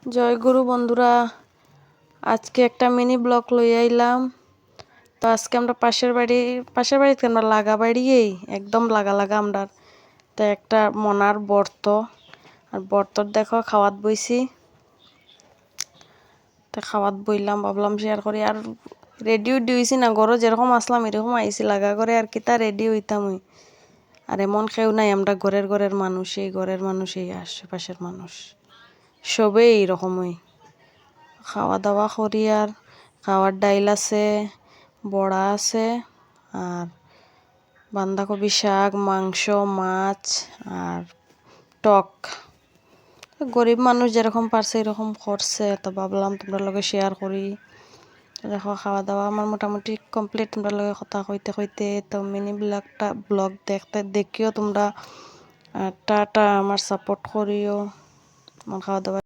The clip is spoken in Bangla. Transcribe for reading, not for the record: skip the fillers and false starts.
জয় গুরু বন্ধুরা, আজকে একটা মিনি ব্লগ লই আইলাম। তো আজকে আমরা পাশের বাড়িতে আমরা লাগা বাড়িয়েই একদম লাগা আমরা। তো একটা মনার বর্ত আর বর্তর দেখো খাওয়াত বইছি। তো খাওয়াত বইলাম, ভাবলাম শেয়ার করি। আর রেডিও দিয়েছি না, ঘরে যেরকম আসলাম এরকম আইছি লাগা করে আর কি তা রেডি হইতাম ওই। আর এমন কেউ নাই, আমরা ঘরের মানুষ, এই আশেপাশের মানুষ সবেই এইরকমই খাওয়া দাওয়া করি। আর খাওয়ার ডাইল আছে, বড়া আছে, আর বাঁধাকপি শাক, মাংস, মাছ আর টক। গরিব মানুষ যেরকম পারছে এরকম করছে, তো ভাবলাম তোমরা লগে শেয়ার করি। দেখো খাওয়া দাওয়া আমার মোটামুটি কমপ্লিট। তোমরা লগে কথা কইতে তো মিনি ব্লগ দেখিও তোমরা। টাটা, আমার সাপোর্ট করিও। আমার খাওয়া দাওয়া